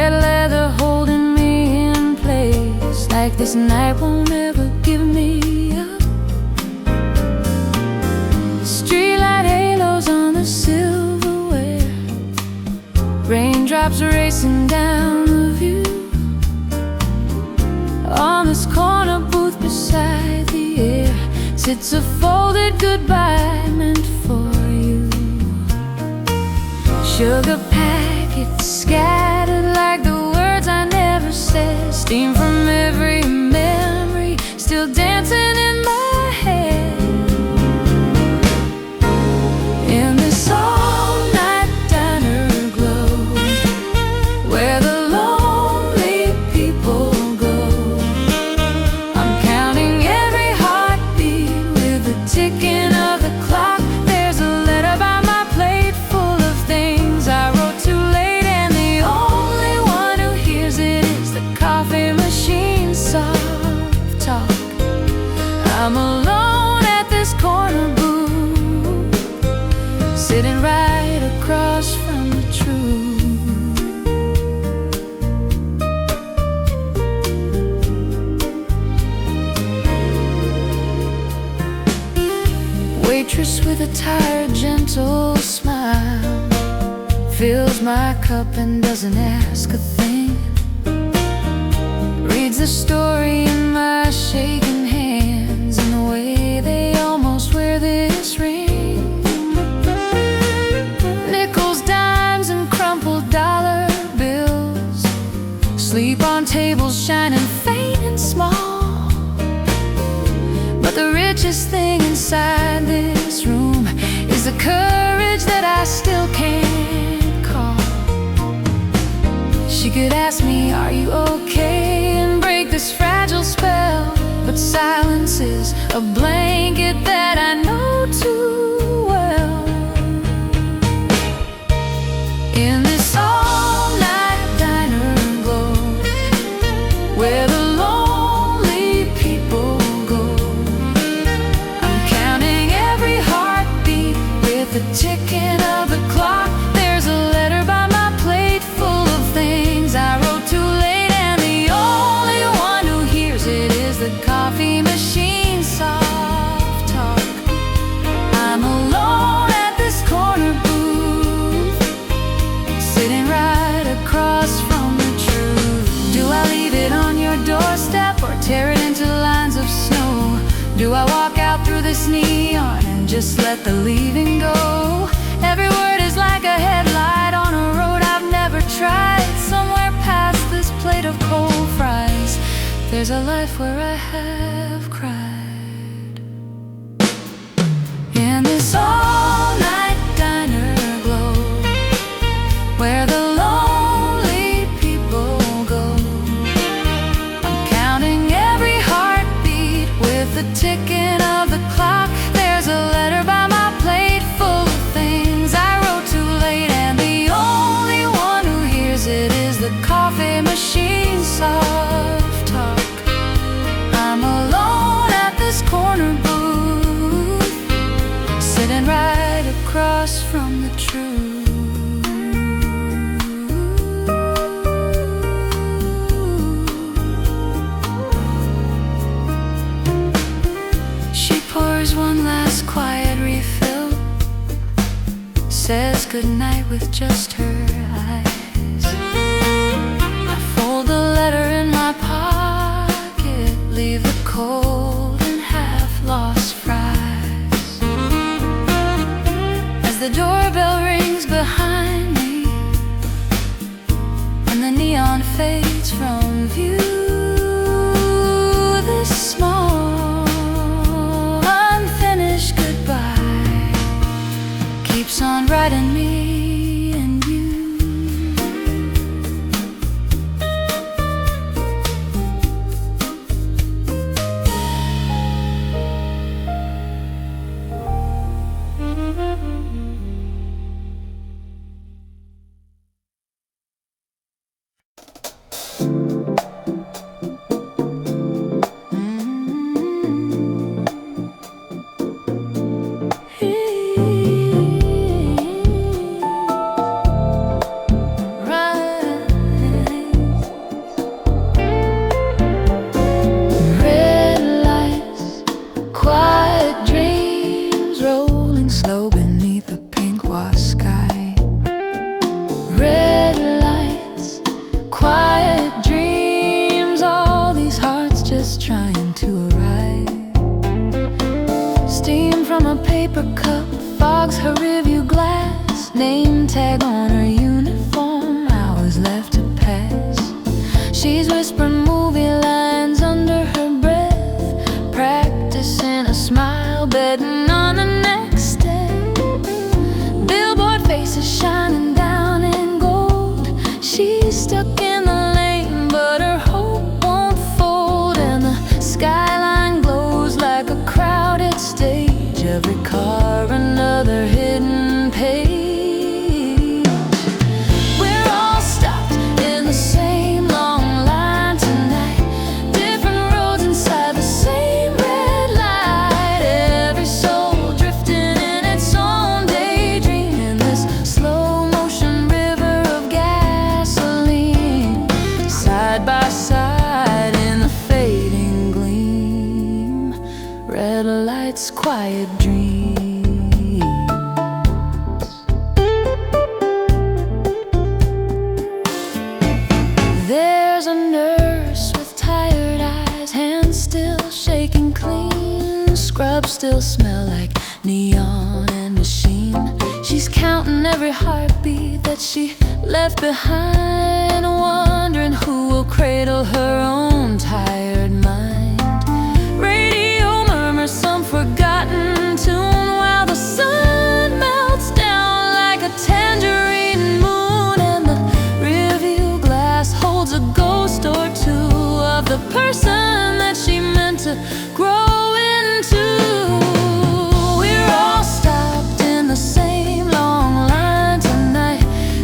red leather holding me in place, like this night won't ever give me up. Streetlight halos on the silverware, raindrops racing down the view. On this corner booth beside the air sits a folded goodbye meant for you. Sugar packets scattered like the words I never said, steam from every memory still dancing in my head. In this all-night diner glow, where the lonely people go, I'm counting every heartbeat with the ticking of the clock. There's a letter by my plate full of things I wrote too late, and the only one who hears it is the coffee machine soft talk. I'm alone at this corner booth, sitting right across from the truth. Waitress with a tired, gentle smile fills my cup and doesn't ask a thing. Reads the story in my shaking hands in the way they almost wear this ring. Nickels, dimes, and crumpled dollar bills sleep on tables shining faint and small. But the richest thing inside this room is the courage that I still can't call. She could ask me, are you okay, and break this fragile spell, but silence is a blanket that I know too well. In this all-night diner glow, where the lonely people go, I'm counting every heartbeat with the ticking of the clock. There's a letter by my plate full of things I wrote too late, and the only one who hears it is the coffee machine soft talk. I'm alone at this corner booth, sitting right across from the truth. Do I leave it on your doorstep or tear it into lines of snow? Do I walk out through this neon and just let the leaving go? Every word is like a headlight on a road I've never tried. Somewhere past this plate of cold fries, there's a life where I have cried. In this all-night diner glow, where the lonely people go, I'm counting every heartbeat with the ticking of the clock. There's a letter by my plate full of things I wrote too late, and the only one who hears it is the coffee machine soft talk. I'm alone at this corner booth, sitting right across from the truth. She pours one last quiet refill, says goodnight with just her eyes. I fold the letter in my pocket, leave the cold and half-lost fries. As the doorbell rings behind me and the neon fades from view, this small unfinished goodbye keeps on writing me and you. quiet dreams, all these hearts just trying to arrive. Steam from a paper cup fogs her rearview glass. Name tag on her uniform, hours left to pass. She's whispering movie lines under her breath, practicing a smile, betting on the next step. Billboard faces shining down in gold. She's stuck in the lane, but her hope won't fold. And the skyline glows like a crowded stage. Every car another hidden page. We're all stopped in the same long line tonight. Different roads inside the same red light. Every soul drifting in its own daydream in this slow motion river of gasoline. Side by side in the fading gleam. Red lights, quiet dreams. There's a nurse with tired eyes, hands still shaking clean. Scrubs still smell like neon and machine. She's counting every heartbeat that she left behind, wondering who will cradle her own tired mind. Radio murmurs some forgotten tune while the sun melts down like a tangerine moon. And the rearview glass holds a ghost or two of the person that she meant to grow into. We're all stopped in the same long line tonight.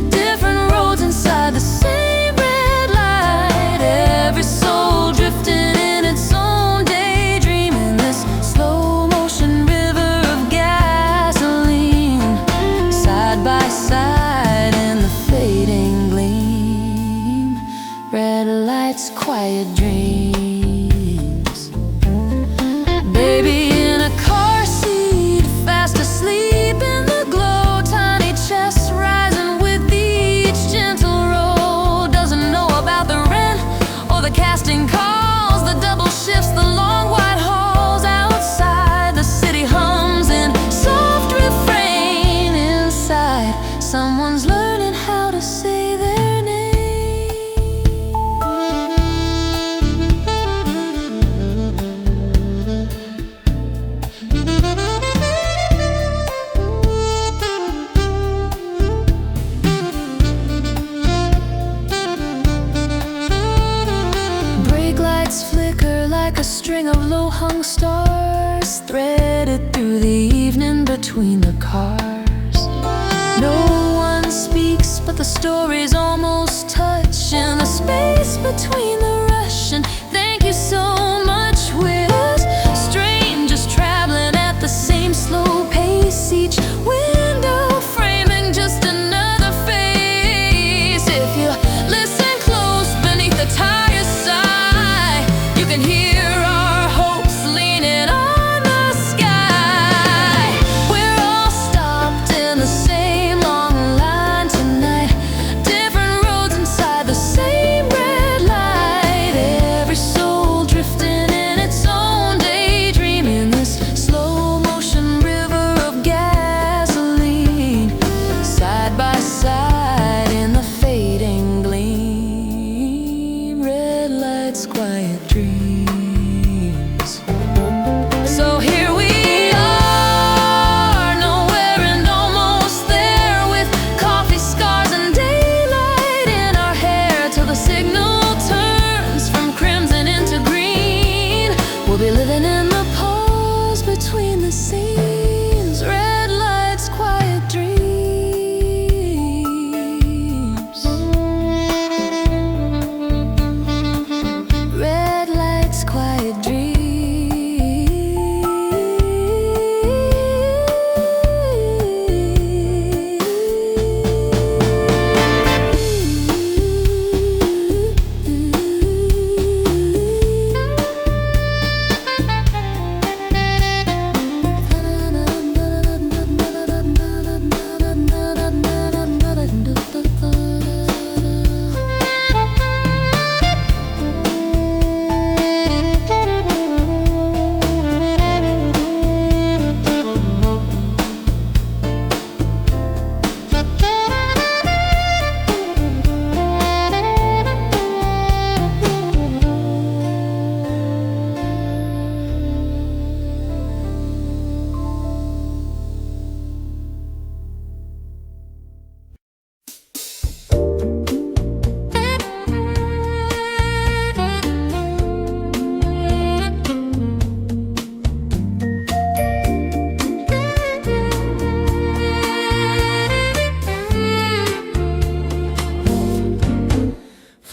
Different roads inside the same red light. Every soul drifting in its own daydream in this slow motion river of gasoline. Side by side in the fading gleam. Red lights, quiet dreams. Baby in a car seat, fast asleep in the glow. Tiny chests rising with each gentle roll. Doesn't know about the rent or the casting calls, the double shifts, the long white halls. Outside the city hums in soft refrain. Inside someone's learning how to say their name. Brake lights flicker like a string of low-hung stars, threaded through the evening between the cars. No one speaks, but the stories almost touch in the space between the rush and thank you so much. We're strangers traveling at the same slow pace, each window framing just another face. If you listen close beneath the tires sigh, you can hear our hopes leaning on the sky. We're all stopped in the same long line tonight. Different roads inside the same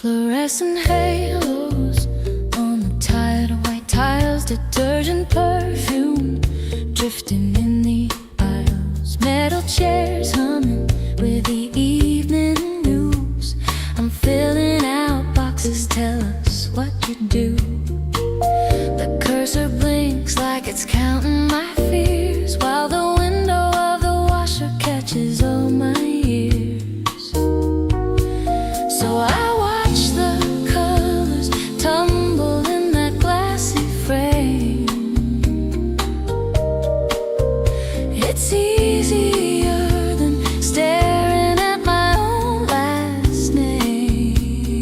Fluorescent halos on the tired white tiles, detergent perfume drifting in the aisles, metal chairs humming with the evening news. I'm filling out boxes, tell us what you do. The cursor blinks like it's counting my fears, while the window of the washer catches all my ears. So I watch the colors tumble in that glassy frame. It's easier than staring at my own last name.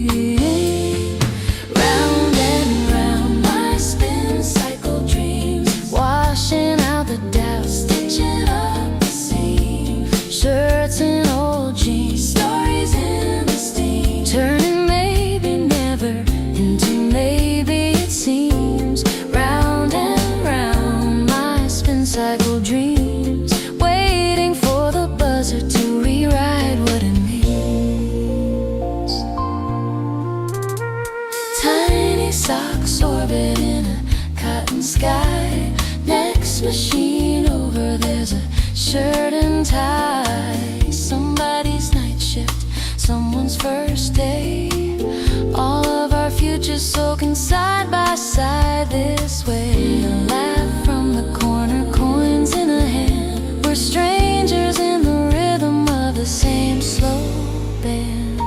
Round and round my spin cycle dreams, washing out the doubt, stitching up the seam. Shirts and old jeans, stories in the steam, turning maybe never into maybe it seems. Round and round my spin cycle dreams, waiting for the buzzer to rewrite what it means. Tiny socks orbit in a cotton sky. Next machine over, there's a shirt and tie. Somebody's night shift, someone's first day. All of our futures soaking side by side this way. A laugh from the corner, coins in a hand. We're strangers in the rhythm of the same slow band.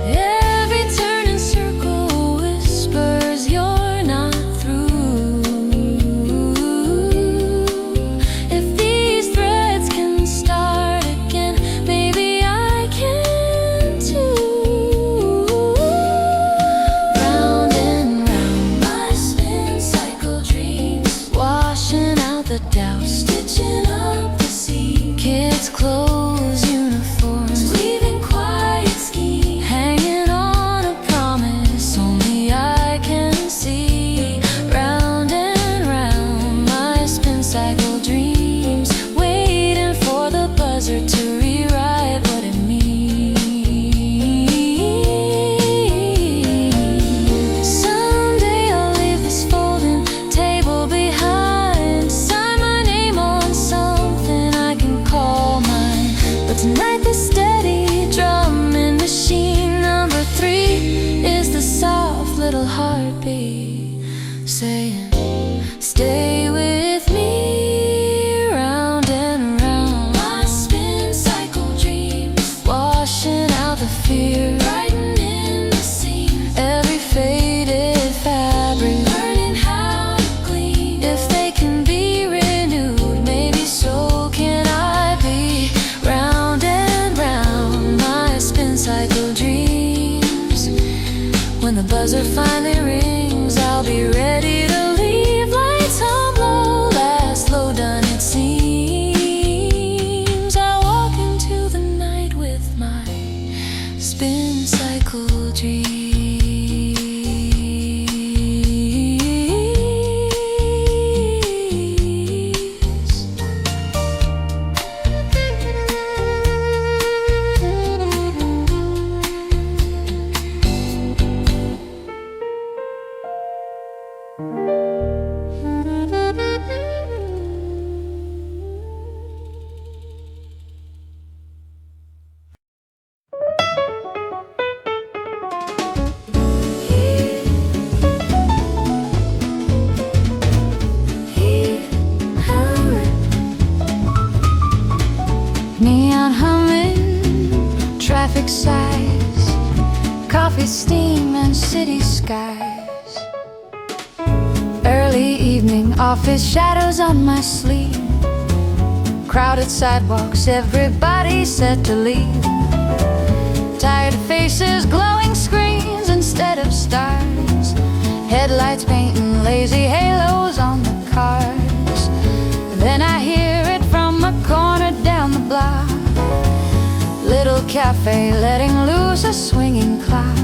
Every turn and circle whispers you're not through. If these threads can start again, maybe I can too. Round and round my spin cycle dreams, washing out the doubt, stitching up the seam. Kids' clothes, uniforms, weaving quiet schemes, hanging on a promise only I can see. Round and round my spin cycle dreams, waiting for the buzzer to rewrite what it means. Someday I'll leave this folding table behind, sign my name on something I can call mine. But tonight the steady drumming machine number 3 is the soft little heartbeat saying, stay with me. Round and round my spin cycle dreams, washing out the fear, brightening the seam. Every faded fabric, learning how to gleam. If they can be renewed, maybe so can I be. Round and round my spin cycle dreams, when the buzzer finally rings, I'll be ready to leave. Lights on low, last low done it seems. I walk into the night with my spin cycle dreams. Neon humming, traffic sighs, coffee steam and city skies. Early evening, office shadows on my sleeve. Crowded sidewalks, everybody set to leave. Tired faces, glowing screens instead of stars. Headlights painting lazy halos on the cars. Then I hear it from a corner down the block. Little cafe letting loose a swinging clock.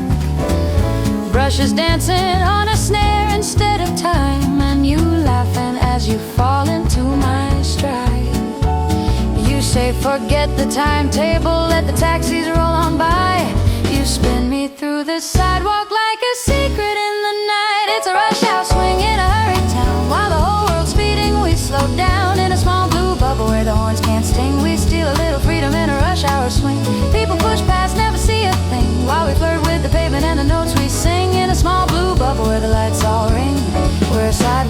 Brushes dancing on a snare instead of time, and you laughing as you fall into my stride. You say forget the timetable, let the taxis roll on by. You spit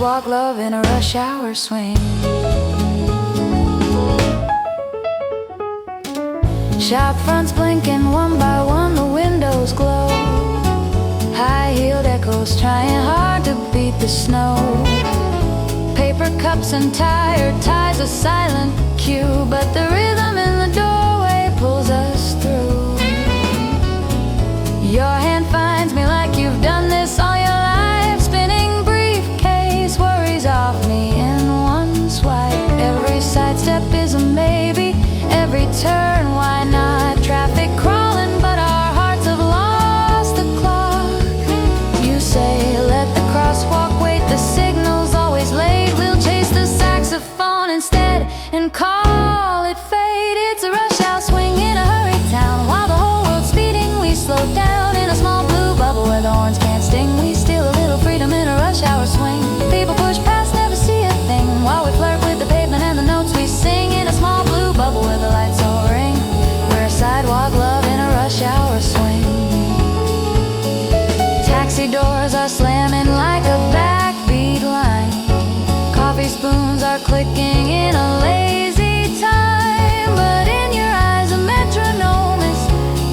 sidewalk love in a rush hour swing. Shop fronts blinking one by one, the windows glow. High-heeled echoes trying hard to beat the snow. Paper cups and tired ties, a silent cue, but the rhythm in the doorway pulls us through. Your hand finds me like you've done this all your life, spinning briefcase worries off me in one swipe. Every sidestep is a maybe, every turn why not? Traffic crawling but our hearts have lost the clock. You say let the crosswalk wait, the signal's always late. We'll chase the saxophone instead and call it fate. It's a rush hour swing in a hurried town. While the whole world's speeding, we slow down in a small blue bubble where the horns can't sting. We steal a little freedom in a rush hour swing. People push past, never see a thing, while we flirt with the pavement and the notes we sing in a small blue bubble where the lights all ring. We're a sidewalk love in a rush hour swing. Taxi doors are slamming like a backbeat line. Coffee spoons are clicking in a lazy time. But in your eyes a metronome is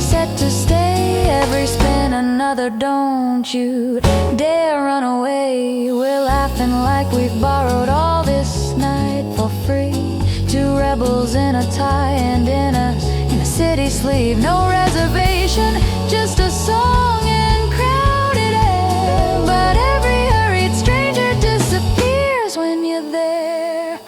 set to stay. Every spin another, don't you dare run away. We're laughing like we've borrowed all this night for free. Two rebels in a tie and in a city sleeve. No reservation, just a song and crowded air. But every hurried stranger disappears when you're there.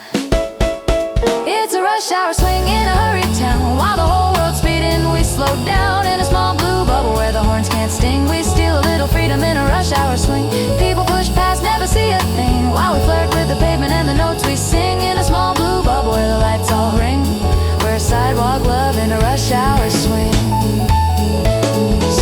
It's a rush hour swing in a hurried town. While the whole world's speeding, we slow down in a small blue bubble where the horns can't sting. We steal a little freedom in a rush hour swing. People push past, never see a thing, while we flirt with the pavement and the notes we sing in a small blue bubble where the lights all ring. We're a sidewalk love in a rush hour swing.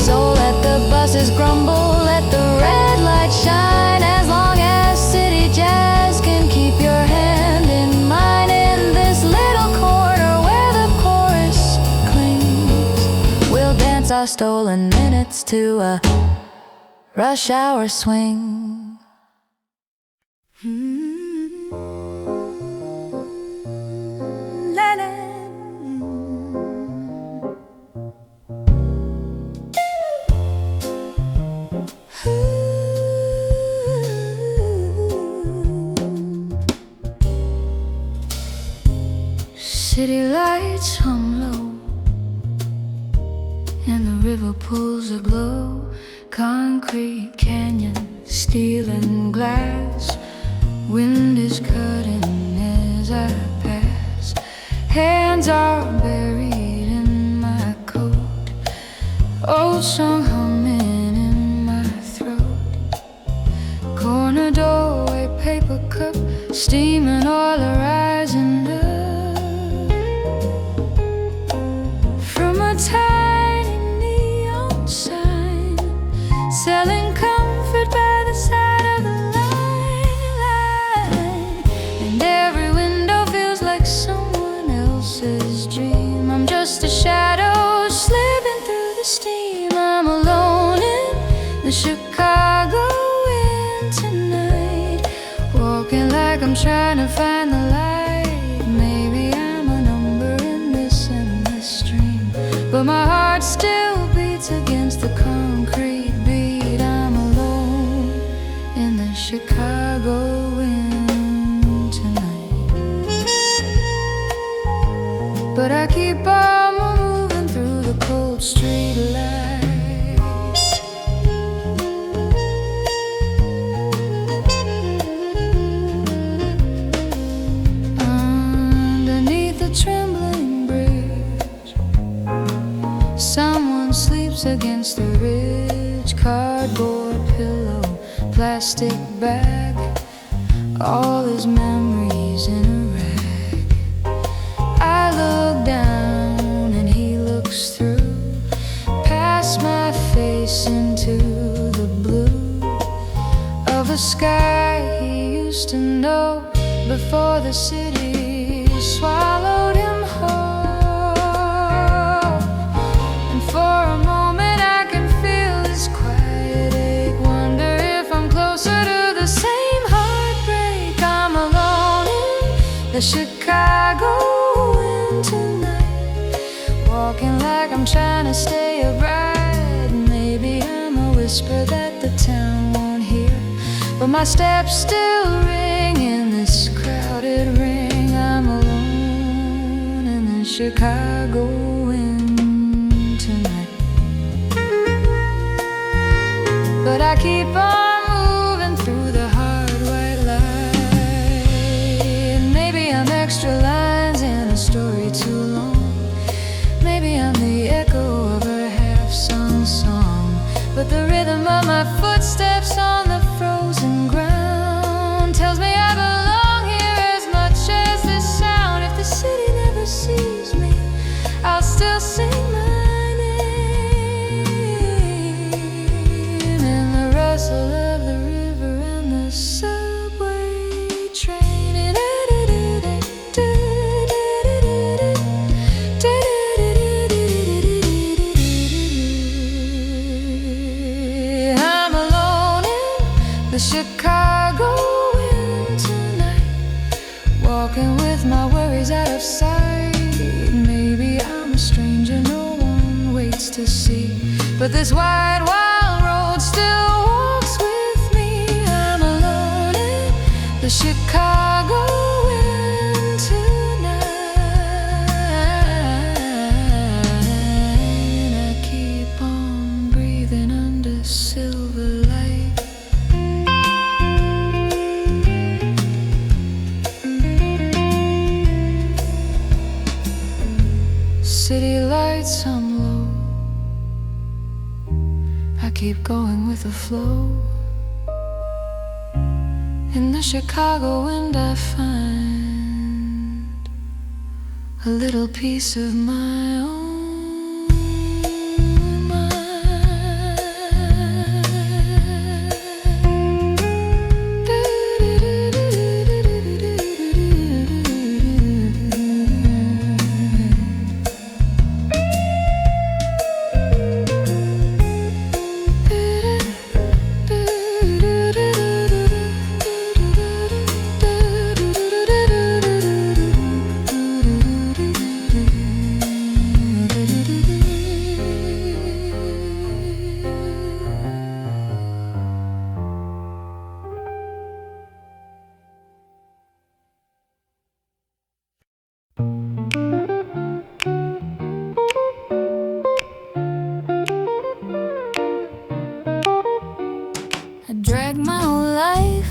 So let the buses grumble, let the red light shine. As long as city jazz can keep your hand in mine, in this little corner where the chorus clings, we'll dance our stolen minutes to a rush hour swing. City lights hung low, and the river pools aglow. Concrete canyon, steel and glass. Wind is cutting as I pass. Hands are buried in my coat. Old song humming in my throat. Corner doorway, paper cup, steam and oil are rising up. From a tiny neon sign, selling comfort by the side of the line. And every window feels like someone else's dream. I'm just a shadow slipping through the steam. I'm alone in the Chicago wind tonight, walking like I'm trying to find the light. Maybe I'm a number in this endless stream, but my heart still beats against the concrete beat. I'm alone in the Chicago wind tonight, but I keep on moving through the cold street lights. Underneath the trembling bridge, someone sleeps against the ridge. Cardboard pillow, plastic bag, all his memories in a rag. I look down and he looks through, past my face into the blue of a sky he used to know before the city swallowed him whole. And for a moment I can feel his quiet ache, wonder if I'm closer to the same heartbreak. the Chicago winter night, walking like I'm trying to stay upright. Maybe I'm a whisper that the town won't hear, but my steps still ring in this crowded ring. I'm alone in the Chicago winter night, but I keep on moving through the hard white light. Maybe I'm extra lines in a story too long. Maybe I'm the echo of a half-sung song, but the rhythm of my footsteps on the frozen ground tells me I belong here as much as this sound. If the city never sees me, I'll still sing my name in the rustle of the river and the subway train. I'm alone in the Chicago winter night, walking with my worries out of sight. Maybe I'm a stranger no one waits to see, but this wide, wild road still walks with me. I'm alone in the Chicago winter night. I keep on breathing under silver light. City lights, I'm low. I keep going with the flow. In the Chicago wind I find a little piece of my own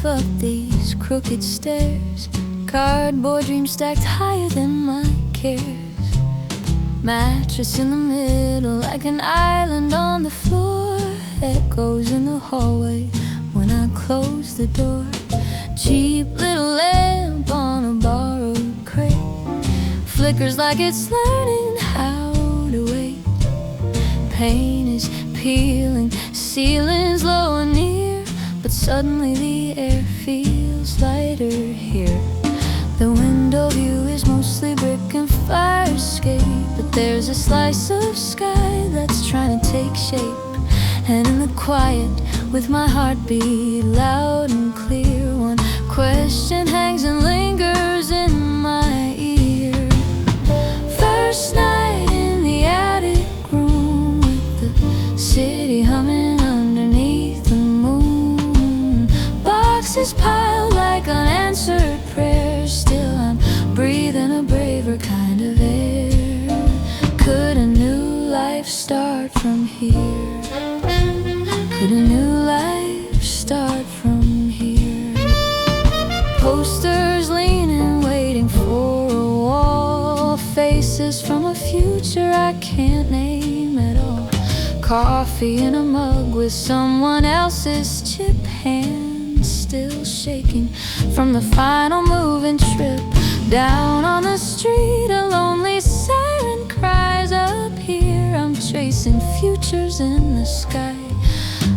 up these crooked stairs, cardboard dreams stacked higher than my cares. Mattress in the middle like an island on the floor, echoes in the hallway when I close the door. Cheap little lamp on a borrowed crate, flickers like it's learning how to wait. Pain is peeling, ceilings low and near, but suddenly the air feels lighter here. The window view is mostly brick and fire escape, but there's a slice of sky that's trying to take shape. And in the quiet, with my heartbeat loud and clear, one question hangs and lingers in my ear. First night in the attic room, with the city humming underneath the moon. Boxes piled like unanswered prayers, still I'm breathing a braver kind of air. Could a new life start from here? Could a new life start from here? Posters leaning, waiting for a wall, faces from a future I can't name at all. Coffee in a mug with someone else's chip hand, still shaking from the final moving trip. Down on the street, a lonely siren cries up here. I'm chasing futures in the sky.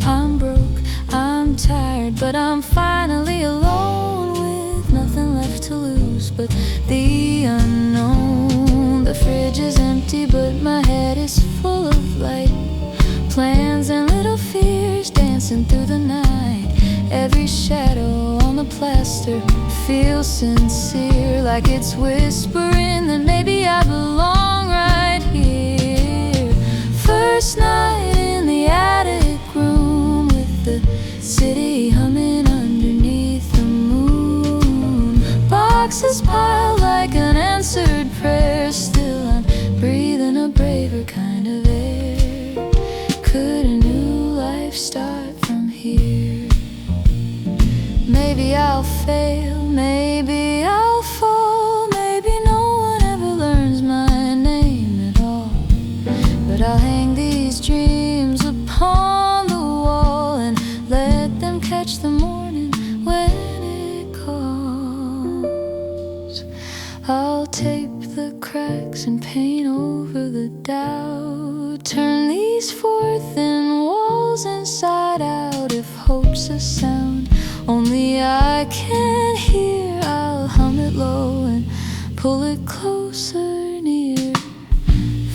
I'm broke, I'm tired, but I'm finally alone, with nothing left to lose but the unknown. The fridge is empty, but my head is full of light, plans and little fears dancing through the night. Every shadow on the plaster feels sincere, like it's whispering that maybe I belong right here. First night in the attic room with the city humming underneath the moon. Boxes piled like an answered prayer. Still I'm breathing a braver kind of air. Could a new life start from here? Maybe I'll fail, maybe I'll fall, maybe no one ever learns my name at all. But I'll hang these dreams upon the wall and let them catch the morning when it calls. I'll tape the cracks and paint over the doubt, turn these four thin walls inside out. If hope's a sound only I can hear, I'll hum it low and pull it closer near.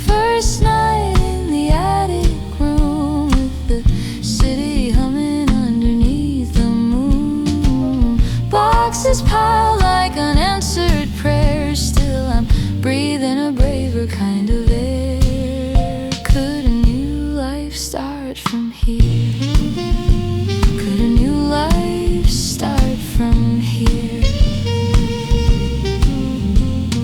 First night in the attic room with the city humming underneath the moon. Boxes piled like unanswered prayers. Still I'm breathing a braver kind of air. Could a new life start from here? Could a new life start from here?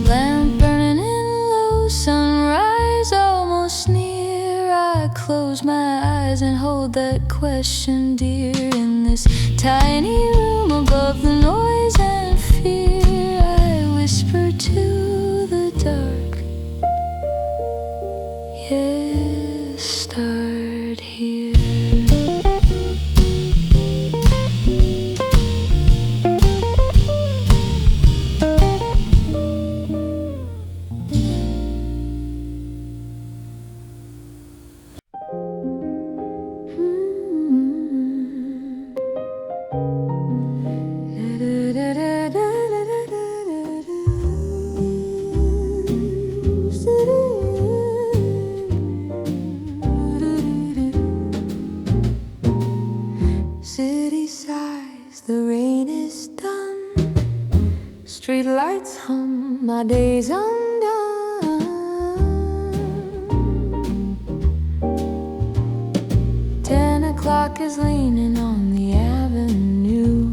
Lamp burning in low, sunrise almost near. I close my eyes and hold that question dear. In this tiny room above the noise and fear, I whisper to the dark, yes, start here. City sighs, the rain is done. Street lights hum, my day's undone. 10 o'clock is leaning on the avenue.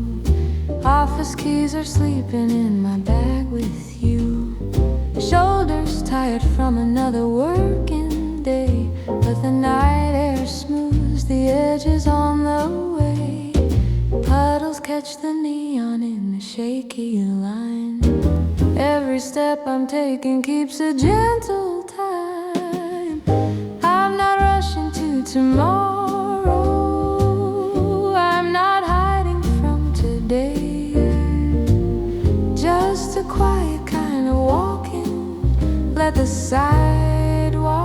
Office keys are sleeping in my bag with you. Shoulders tired from another working day, but the night air smooths the edges on the way. Puddles catch the neon in the shaky line. Every step I'm taking keeps a gentle time. I'm not rushing to tomorrow, I'm not hiding from today. Just a quiet kind of walking, let the sidewalk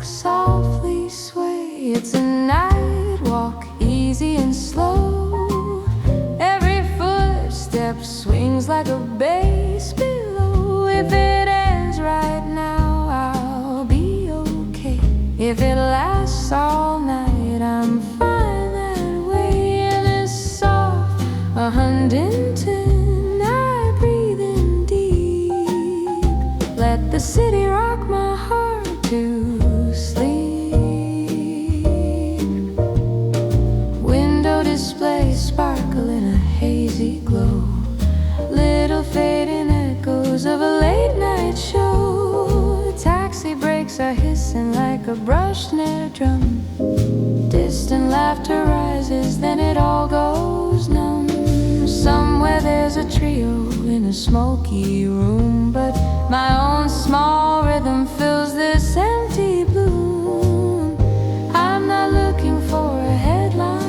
softly sway. It's a night walk, easy and slow. Every footstep swings like a bass below. If it ends right now, I'll be okay. If it lasts all night, I'm fine that way. In this soft Huntington, I breathe in deep. Let the city rock my heart to sleep. Window display sparkle in a hazy glow. Little fading echoes of a late night show. Taxi brakes are hissing like a brushed snare drum. Distant laughter rises, then it all goes numb. Somewhere there's a trio in a smoky room, but my own small rhythm fills this empty bloom. I'm not looking for a headline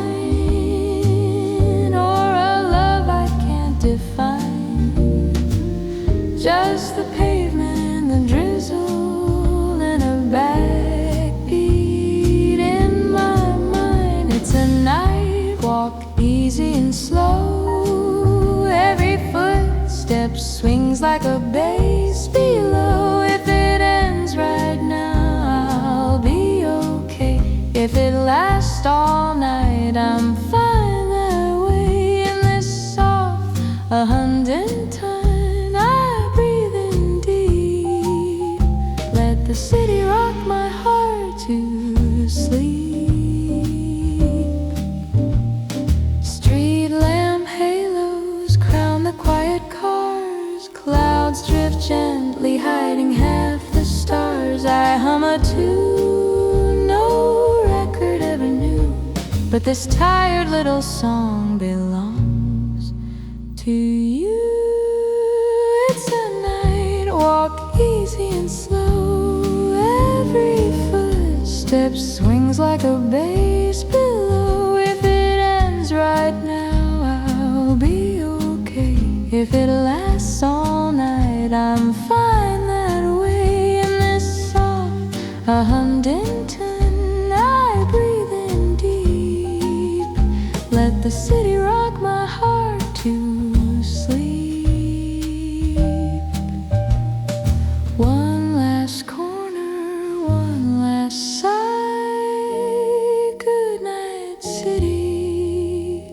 or a love I can't define. Just the pavement and the drizzle and a backbeat in my mind. It's a night walk, easy and slow. Every footstep swings like a bass below. If it ends right now, but this tired little song belongs to you. It's a night, walk easy and slow. Every footstep swings like a bass pillow. If it ends right now, I'll be okay. If it lasts all night, I'm fine that way. In this soft Huntington, I breathe in deep. Let the city rock my heart to sleep. One last corner, one last sigh. Good night, city.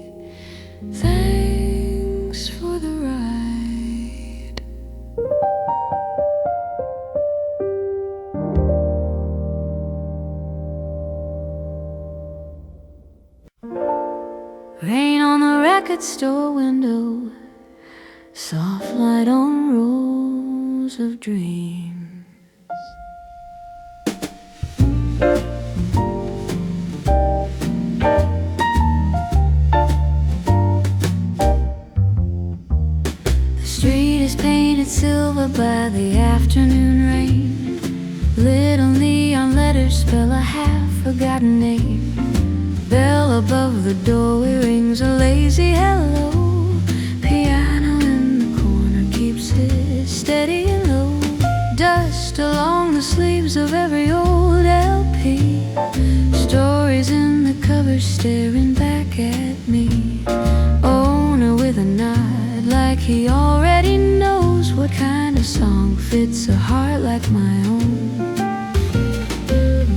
Thanks for the ride. Rain on the record store window, soft light on rows of dreams. The street is painted silver by the afternoon rain. Little neon letters spell a half-forgotten name. Bell above the doorway rings a lazy hello. Piano in the corner keeps it steady and low. Dust along the sleeves of every old LP. Stories in the covers staring back at me. Owner with a nod like he already knows what kind of song fits a heart like my own.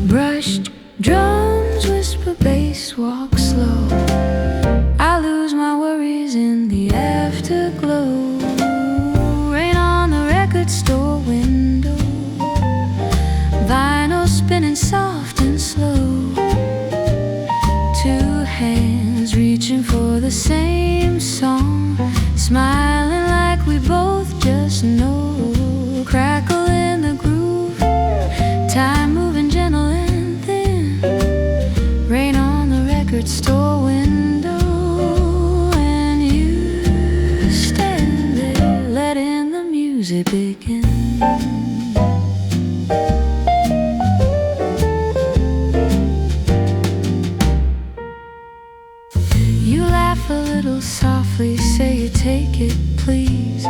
Brushed drums whisper bass, walk slow. I lose my worries in the afterglow. Rain on the record store window, vinyl spinning soft and slow. Two hands reaching for the same song, smiling like we both just know. Crackle in the groove, time moving gentle and thin. Rain on the record store window, and you stand there letting the music begin. You laugh a little softly, say you take it, please.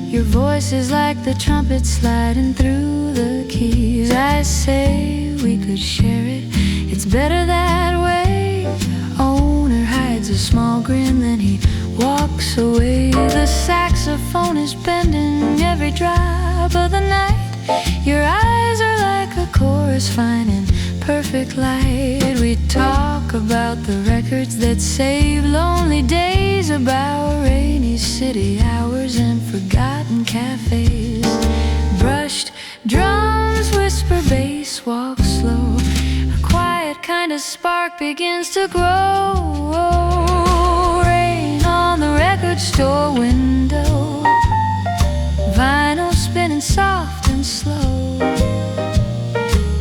Your voice is like the trumpet sliding through the keys. I say we could share it, it's better that way. Owner hides a small grin, then he walks away. The saxophone is bending every drop of the night. Your eyes are like a chorus finding perfect light. We talk about the records that save lonely days, about rainy city hours and forgotten cafes. Brushed drums whisper bass, walk slow. A quiet kind of spark begins to grow. Rain on the record store window, vinyl spinning soft and slow.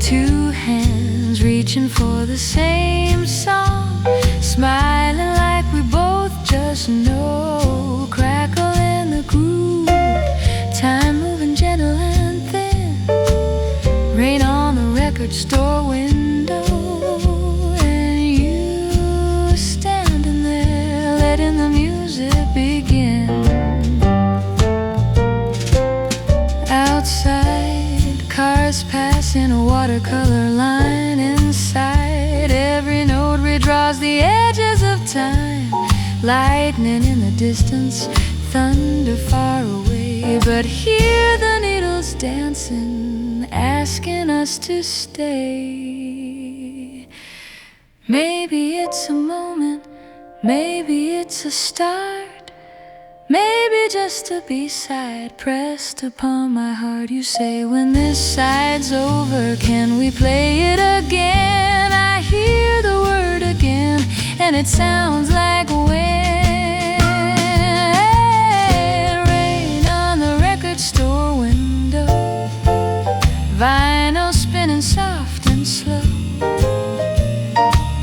Two hands reaching for the same song, smiling like we both just know. Crackle in the groove, time moving gentle and thin. Rain on the record store window, and you standing there letting the music begin. Outside, cars pass in a watercolor line. Inside, every note redraws the edges of time. Lightning in the distance, thunder far away, but hear the needles dancing, asking us to stay. Maybe it's a moment, maybe it's a start, maybe just a B-side pressed upon my heart. You say, when this side's over, can we play it again? I hear the word again, and it sounds like wind. Rain on the record store window, vinyl spinning soft and slow.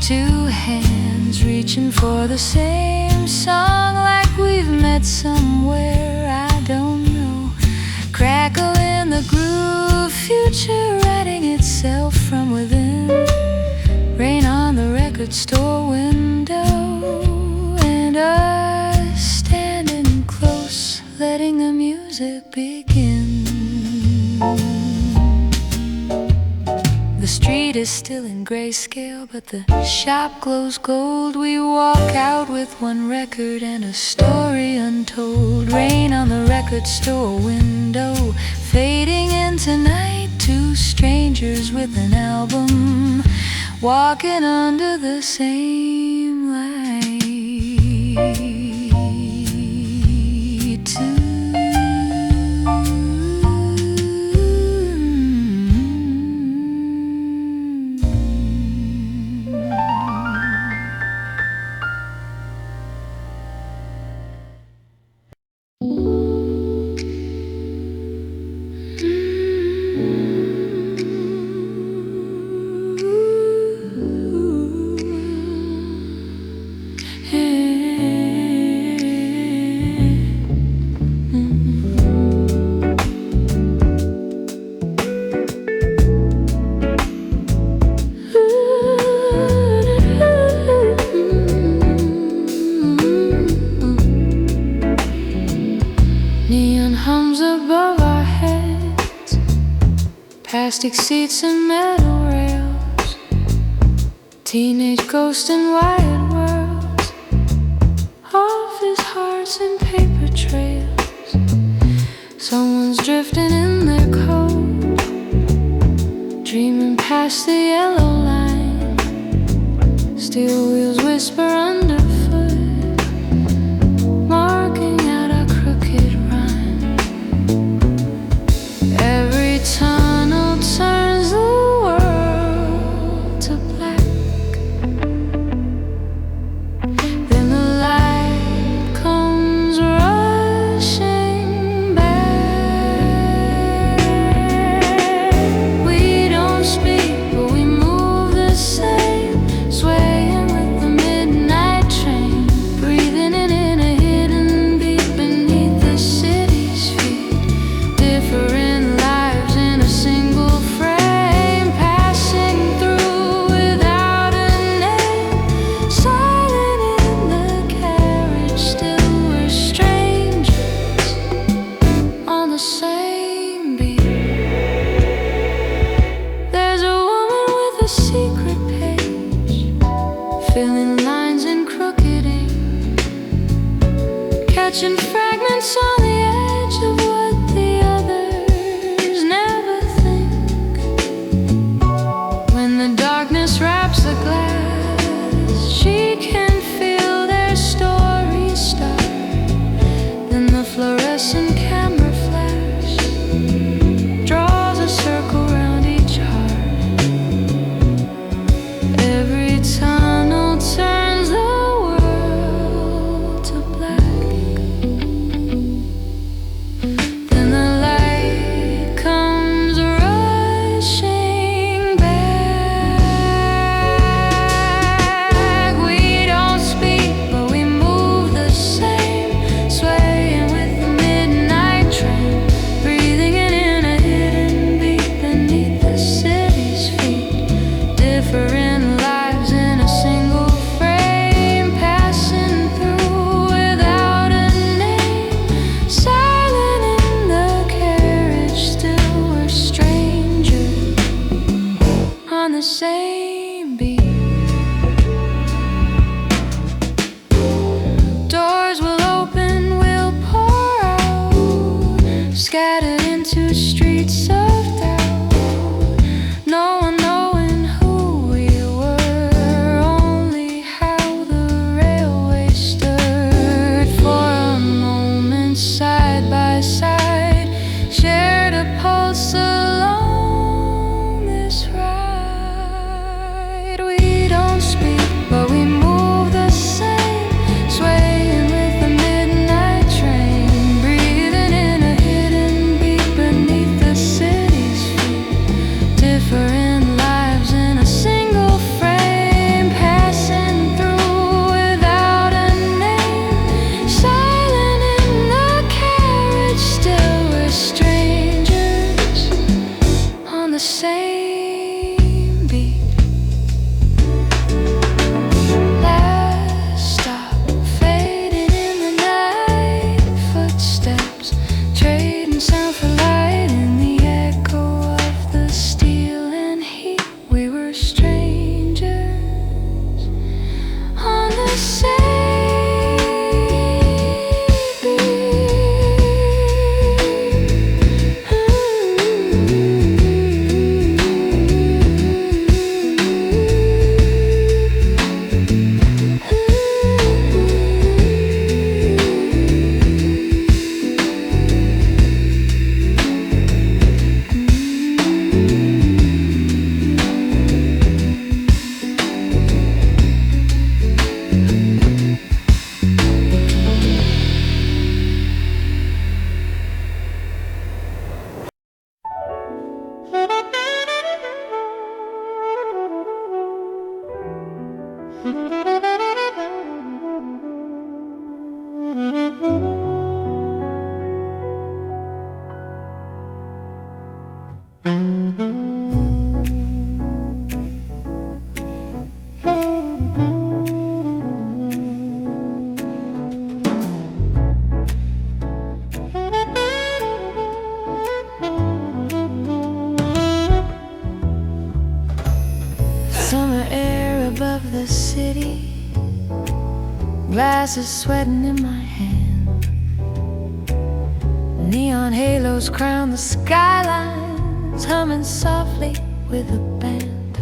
Two hands minds reaching for the same song, like we've met somewhere, I don't know. Crackle in the groove, future writing itself from within. Rain on the record store window, and us standing close, letting the music begin. The street is still in grayscale, but the shop glows gold. We walk out with one record and a story untold. Rain on the record store window, fading into night. Two strangers with an album, walking under the same light. Hums above our heads, plastic seats and metal rails, teenage ghosts and wild worlds, office hearts and paper trails. Someone's drifting in their coat, dreaming past the yellow line. Steel wheels whisper underfoot, marking out our crooked rhyme. Every tunnel turns the world to black. Then the light comes rushing back. We don't speak, but we move the same, swaying with the midnight train, breathing in a hidden beat beneath the city's feet. Different lives in a single frame, passing through without a name. Silent in the carriage, still we're strangers on the same beat. There's a woman with a secret page, filling lines in crooked ink, catching fragments on the edge of what the others never think. When the darkness wraps the glass, she can feel their story start. Then the fluorescent camera flash draws a circle round each heart. Every tunnel turns the world to black. Summer air above the city, glasses sweating in my hand. Neon halos crown the skylines, humming softly with a band.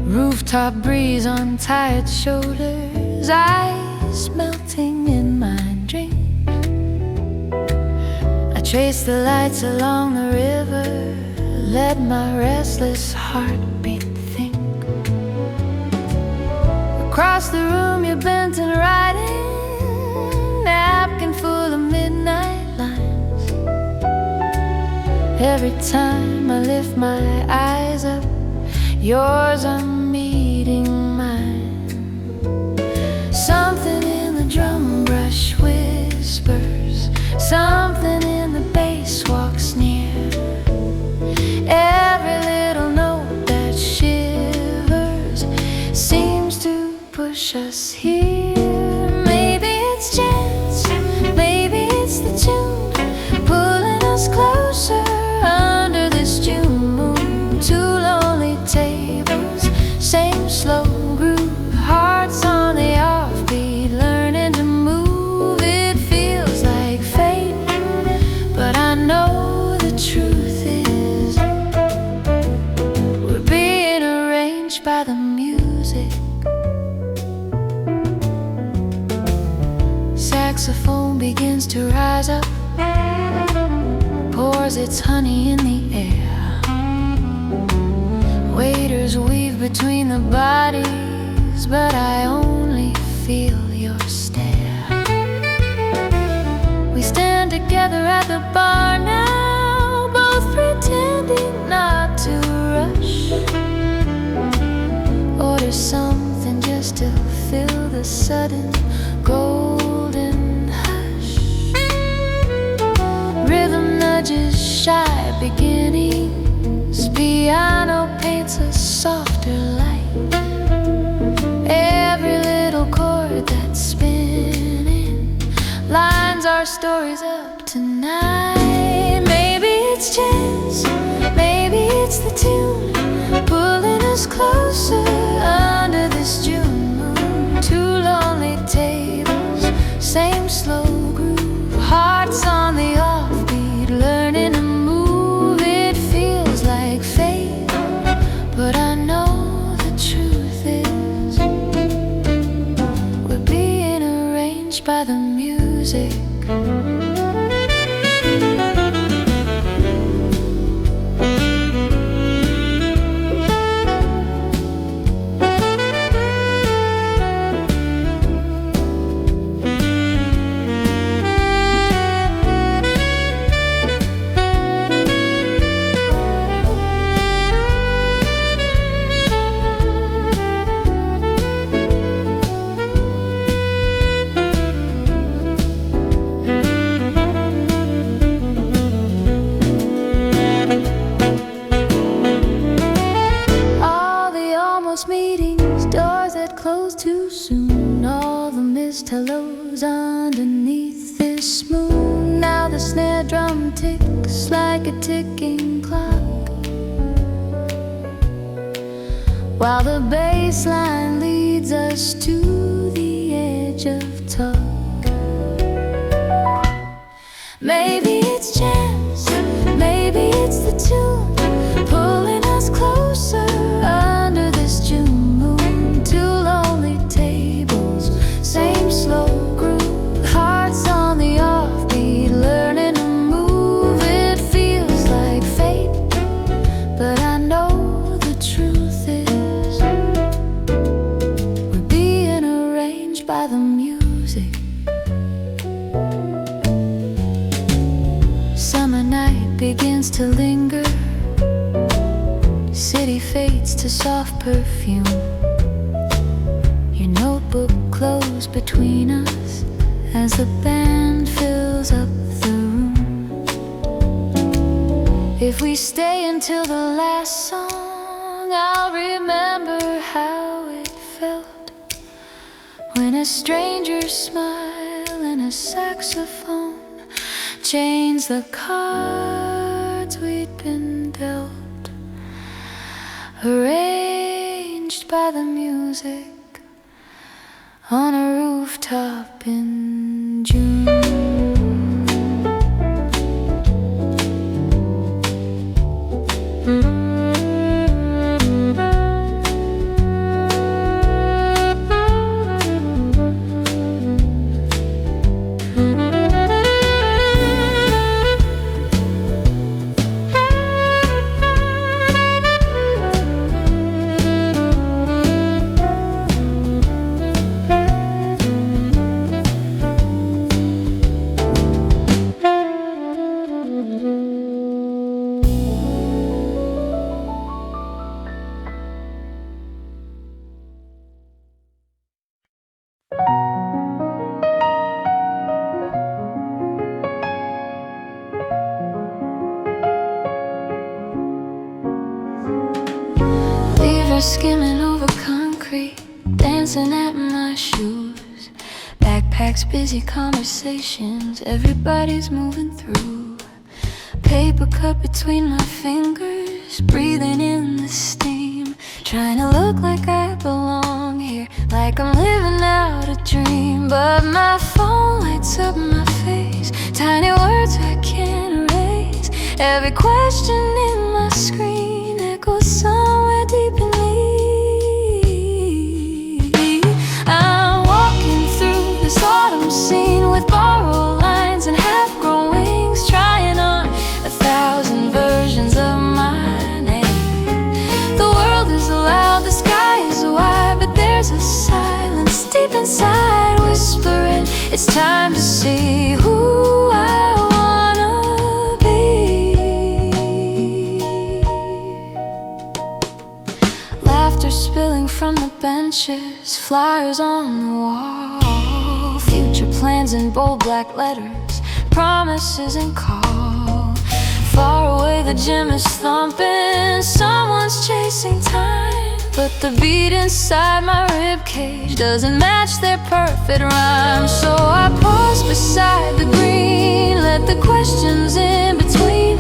Rooftop breeze on tired shoulders, ice melting in my dreams. I trace the lights along the river, let my restless heartbeat think. Across the room you're bent and writing, napkin full of midnight lines. Every time I lift my eyes up, yours are meeting mine. Something in the drum brush whispers, something in the bass walks near. Every little note that shivers seems to push us here. Maybe it's chance, maybe it's the tune pulling us closer under this June moon. Two lonely tables, same slow groove, hearts on the offbeat, learning to move. It feels like fate, but I know the truth is we're being arranged by the music. Saxophone begins to rise up, pours its honey in the air. Waiters weave between the bodies, but I only feel your stare. We stand together at the bar now, both pretending not to rush. Order something just to fill the sudden golden hush. Rhythm nudges shy beginnings, piano paints a softer light. Every little chord that's spinning lines our stories up tonight. Maybe it's chance, maybe it's the tune pulling us closer under this June moon. Two lonely tables, same slow groove, hearts on the offbeat, learning to move. It feels like fate, but I know the truth is we're being arranged by the music. Meetings, doors that close too soon, all the missed hellos underneath this moon. Now the snare drum ticks like a ticking clock, while the bass line leads us to the edge of talk. Maybe it's chance, maybe it's the tune pulling us closer under this June moon. Two lonely tables, same slow groove, hearts on the offbeat, learning to move. It feels like fate, but I know the truth is we're being arranged by the music. Summer night begins to linger, city fades to soft perfume. Your notebook closed between us as the band fills up the room. If we stay until the last song, I'll remember how it felt when a stranger's smile and a saxophone changed the cards we'd been dealt, arranged by the music on a rooftop in June. Skimming over concrete, dancing at my shoes. Backpacks, busy conversations, everybody's moving through. Paper cut between my fingers, breathing in the steam, trying to look like I belong here, like I'm living out a dream. But my phone lights up my face, tiny words I can't erase. Every question in my screen echoes somewhere deep in me. I'm walking through this autumn scene with borrowed lines and half-grown wings, trying on 1,000 versions of my name. The world is loud, the sky is wide, but there's a silence deep inside whispering, it's time to see who I wanna be. Laughter spilling from the benches, flyers on the wall, future plans in bold black letters, promises and call. Far away the gym is thumping, someone's chasing time, but the beat inside my ribcage doesn't match their perfect rhyme. So I pause beside the green, let the questions in between,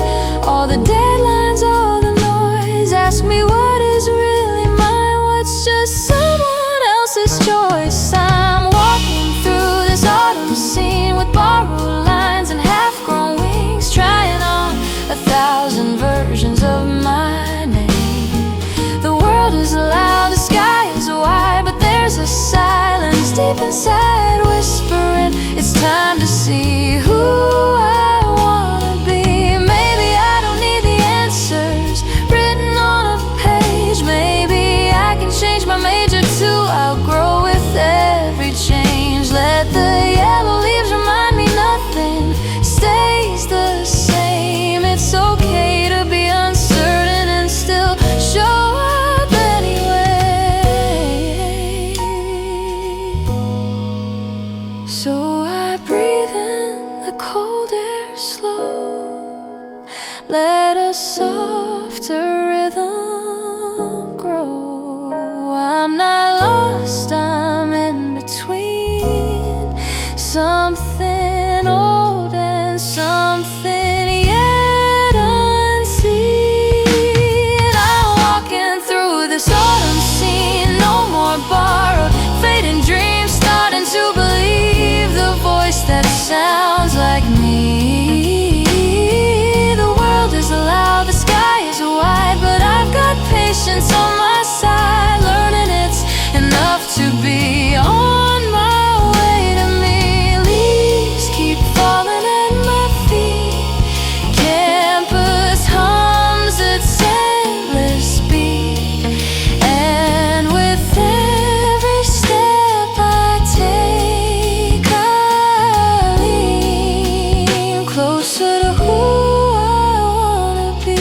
all the deadlines, all the noise, ask me what is really mine, what's just someone else's choice. I'm walking through this autumn scene with borrowed lines and half-grown wings, trying on 1,000 versions of my name. The world is loud, the sky is wide, but there's a silence deep inside whispering, it's time to see who I wanna be. Maybe I don't need the answers written on a page, maybe I can change my major to outgrow with every change. Let the yellow leaves remind me nothing stays the same. It's okay to be uncertain and still show up anyway. So I breathe in the cold air, to be on my way to me. Leaves keep falling at my feet. Campus hums its endless speed, and with every step I take, I lean closer to who I wanna be.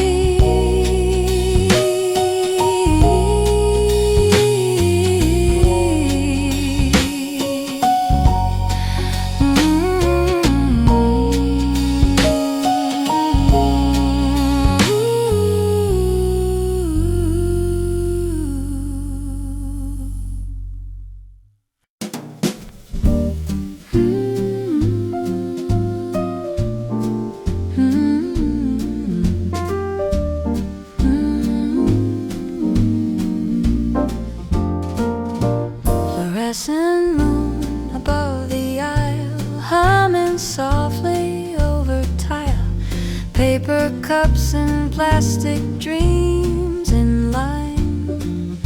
Fluorescent moon above the aisle, humming softly over tile. Paper cups and plastic dreams in line.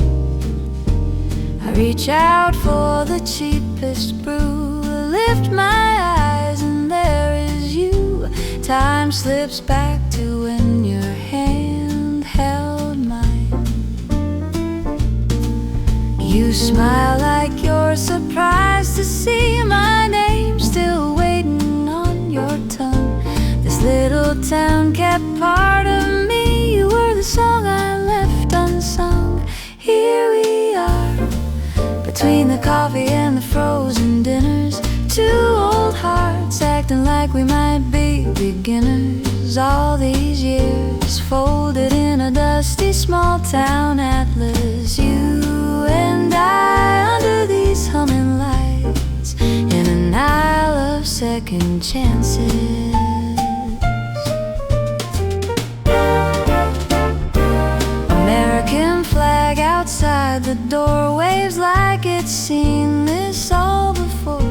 I reach out for the cheapest brew, lift my eyes and there is you. Time slips back to when your hand held mine. You smile like you're surprised to see my name still waiting on your tongue. This little town kept part of me. You were the song I left unsung. Here we are, between the coffee and the frozen dinners. Two old hearts acting like we might be beginners. All these years folded in a dusty small town atlas. You and I under these humming lights, in an aisle of second chances. American flag outside the door waves like it's seen this all before.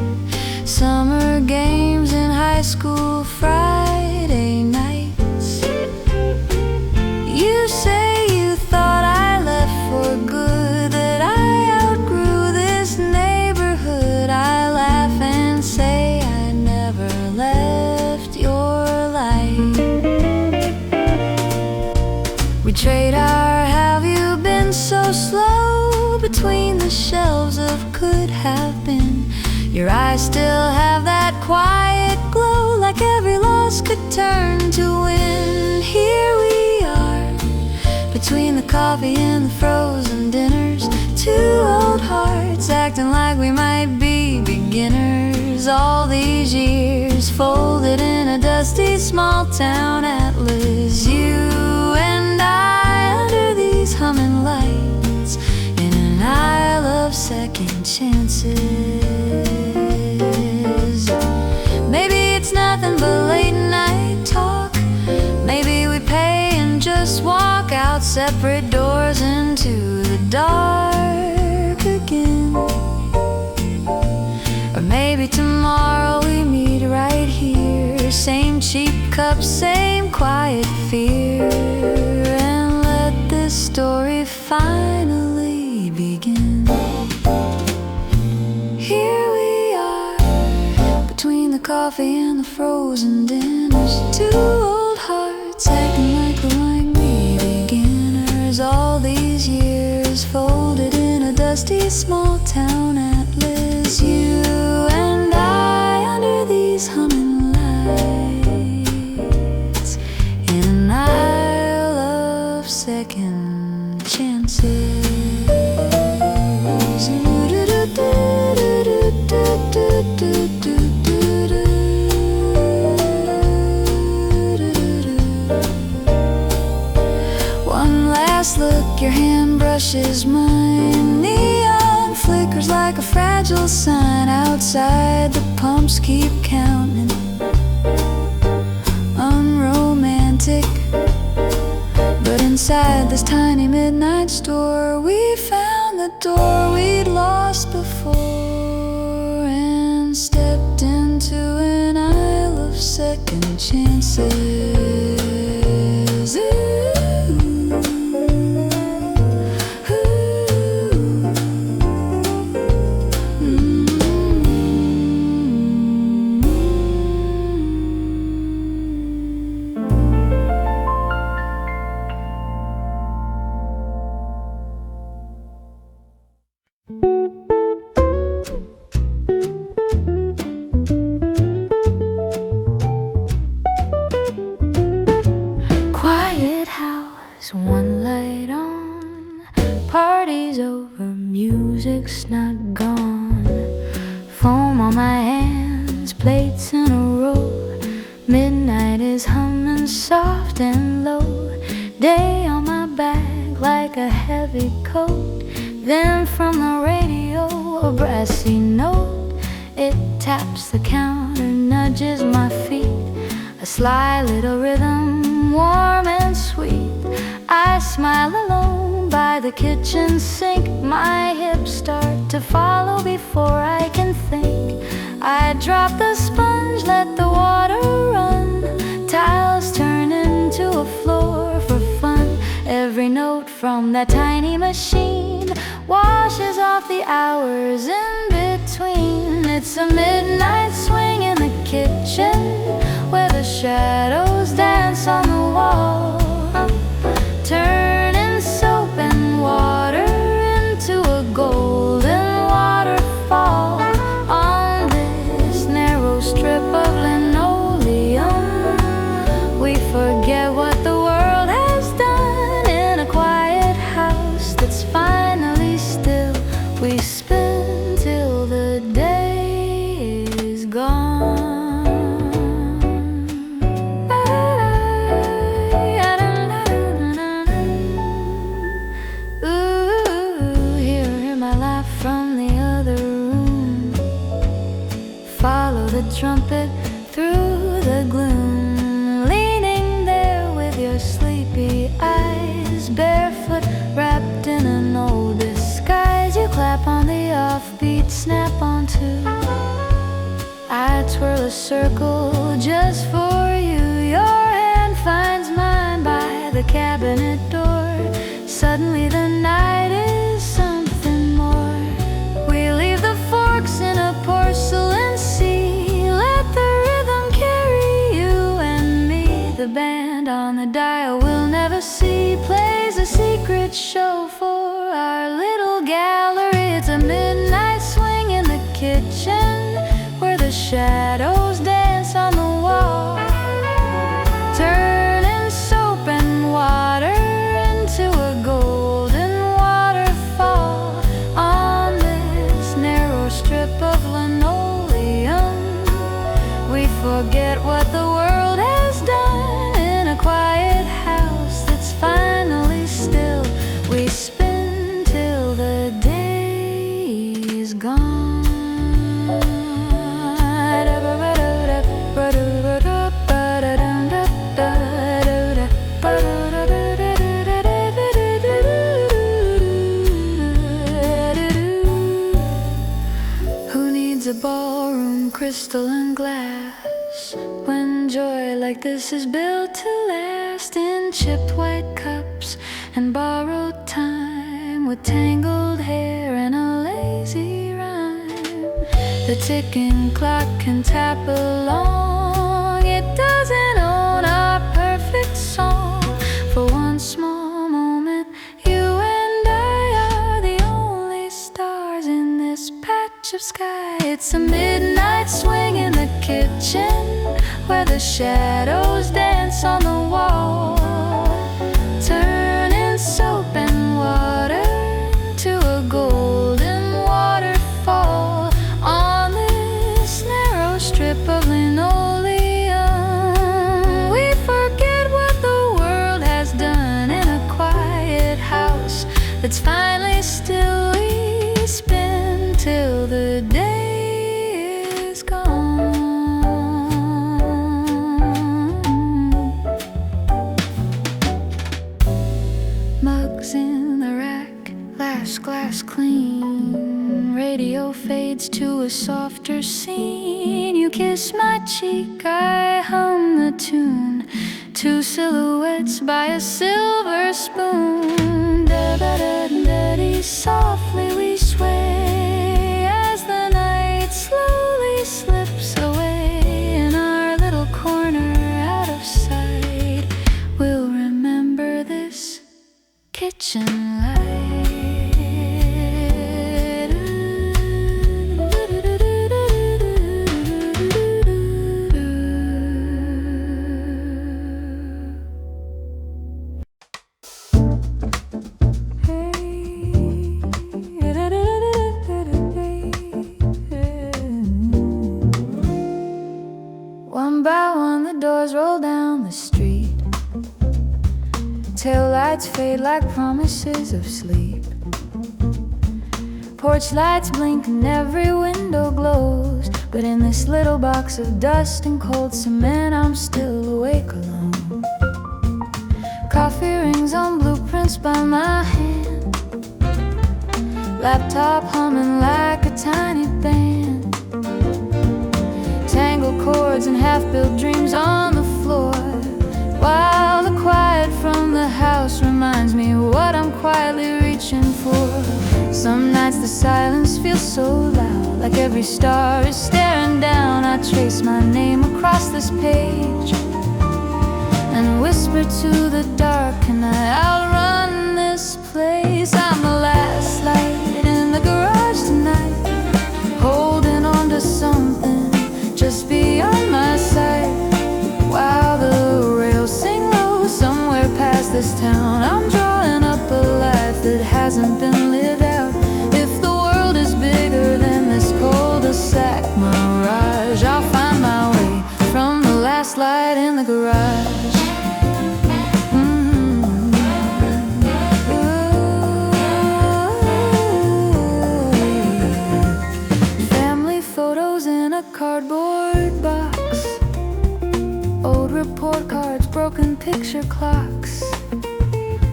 Summer games in high school Friday nights. You say you thought I left for good, that I outgrew this neighborhood. I laugh and say I never left your life. We trade our have you been so slow between the shelves of could have been. Your eyes still have that quiet glow, like every loss could turn to win. Here we are, between the coffee and the frozen dinners. Two old hearts acting like we might be beginners. All these years folded in a dusty small town atlas. You and I under these humming lights, in an aisle of second chances. Maybe it's nothing but late night talk. Maybe we pay and just walk out separate doors into the dark again. Or maybe tomorrow we meet right here, same cheap cup, same quiet fear, and let this story finally begin. Here we are, between the coffee and the frozen dinners. Two old hearts acting like we're like me beginners. All these years folded in a dusty small town atlas. You and I under these humming lights, in an aisle of second chances. One last look, your hand brushes mine. Neon flickers like a fragile sign. Outside the pumps keep counting. Unromantic, but inside this tiny midnight store, we found the door we'd lost before, and stepped into an aisle of second chances. Ooh, ooh. not gone. Foam on my hands, plates in a row. Midnight is humming soft and low. Day on my back like a heavy coat. Then from the radio a brassy note. It taps the counter, nudges my feet. A sly little rhythm, warm and sweet. I smile alone by the kitchen sink. My hips start to follow before I can think. I drop the sponge, let the water run. Tiles turn into a floor for fun. Every note from that tiny machine washes off the hours in between. It's a midnight swing in the kitchen, where the shadows dance on the wall, turning soap and water into a golden waterfall. On this narrow strip of linoleum, we forget what the world has done. In a quiet house that's finally still, we spin till the day is gone. Follow the trumpet through the gloom, leaning there with your sleepy eyes, barefoot wrapped in an old disguise. You clap on the offbeat, snap on two. I twirl a circle just for you. Your hand finds mine by the cabinet door. Suddenly the night is something more. We leave the forks in a porcelain sea. Let the rhythm carry you and me. The band on the dial we'll never see plays a secret show for our little gallery. It's a midnight swing in the kitchen, where the shadows dance on the wall, turning soap and water into a golden waterfall. On this narrow strip of linoleum, we forget what the world has done. In a quiet house that's finally still, we spin till the day is gone. Who needs a ballroom, crystal and glass, when joy like this is built to last? In chipped white cups and borrowed time, with tangled hair and a lazy rhyme. The ticking clock can tap along. It doesn't own our perfect song. For one small moment, you and I are the only stars in this patch of sky. It's a midnight swing in the kitchen, where the shadows dance on the wall, turning soap and water to a golden waterfall. On this narrow strip of linoleum, we forget what the world has done. In a quiet house that's finally still, we spin till the day is gone. Mugs in the rack, last glass clean. Radio fades to a softer scene. You kiss my cheek, I hum the tune. Two silhouettes by a silver spoon. Da-da-da-da-dee, softly we sway as the night slowly slips away. In our little corner out of sight, we'll remember this kitchen light. Hey, lights fade like promises of sleep. Porch lights blink and every window glows, but in this little box of dust and cold cement I'm still awake alone. Coffee rings on blueprints by my hand, laptop humming like a tiny band, tangled chords and half-built dreams on the floor, while the quiet from the house reminds me what I'm quietly reaching for. Some nights the silence feels so loud, like every star is staring down. I trace my name across this page and whisper to the dark, can I outrun this place? I'm the last light in the garage tonight, holding on to something just beyond my sight, while the rails sing low somewhere past this town. I'm drawing up a life that hasn't been lived out. If the world is bigger than this cul-de-sac mirage, I'll find my way from the last light in the garage. Family photos in a cardboard box, old report cards, broken picture clocks,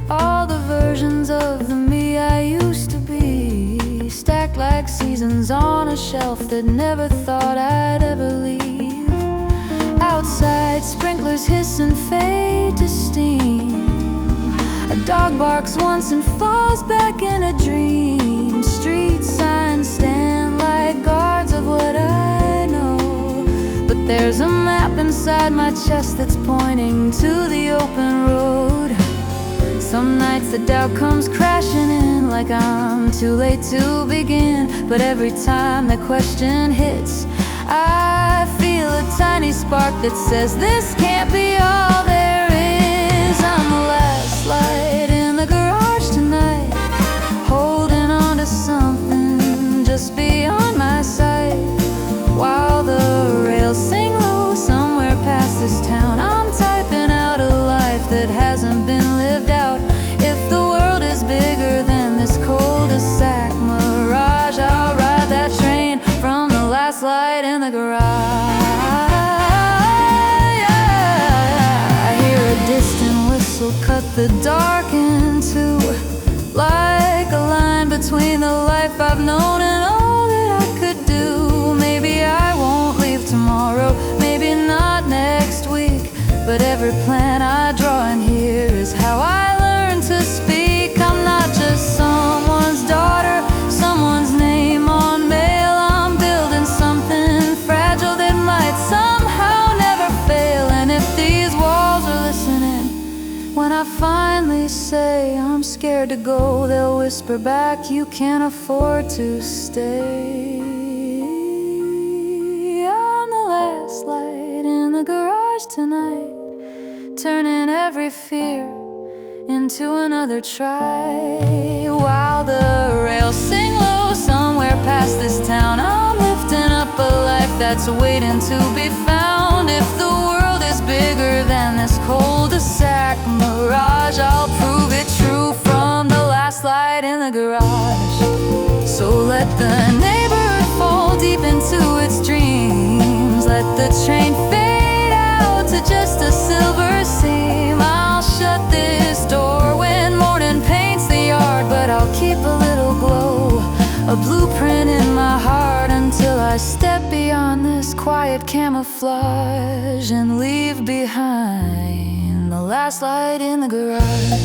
all the versions of the me I used to be, stacked like seasons on a shelf that never thought I'd ever leave. Outside, sprinklers hiss and fade to steam. A dog barks once and falls back in a dream. Street signs stand like guards of what I know, but there's a map inside my chest that's pointing to the open road. Some nights the doubt comes crashing in, like I'm too late to begin. But every time the question hits, I feel a tiny spark that says this can't be all there is. I'm the last light in the garage tonight, holding on to something just beyond my sight, while the rails sing low somewhere past this town. I'm typing out a life that hasn't been lived out. If the world is bigger than this cul-de-sac mirage, I'll ride that train from the last light in the garage. I hear a distant whistle cut the dark in two, like a line between the life I've known and all that I could do. Maybe I won't leave tomorrow, maybe not next week, but every plan I draw in here is how I learn to speak. I'm not just someone's daughter, someone's name on mail. I'm building something fragile that might somehow never fail. And if these walls are listening, when I finally say I'm scared to go, they'll whisper back, you can't afford to stay. I'm the last light in the garage tonight, turning every fear into another try, while the rails sing low somewhere past this town. I'm lifting up a life that's waiting to be found. If the world is bigger than this cul-de-sac mirage, I'll prove it true from the last light in the garage. So let the neighborhood fall deep into its dreams, let the train fade out to just a silver seam. I'll shut this door when morning paints the yard, but I'll keep a little glow, a blueprint in my heart, until I step beyond this quiet camouflage and leave behind the last light in the garage.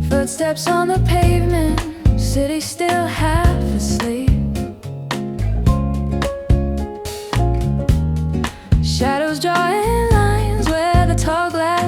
Footsteps on the pavement, city still half asleep. Shadows drawing lines where the tall glass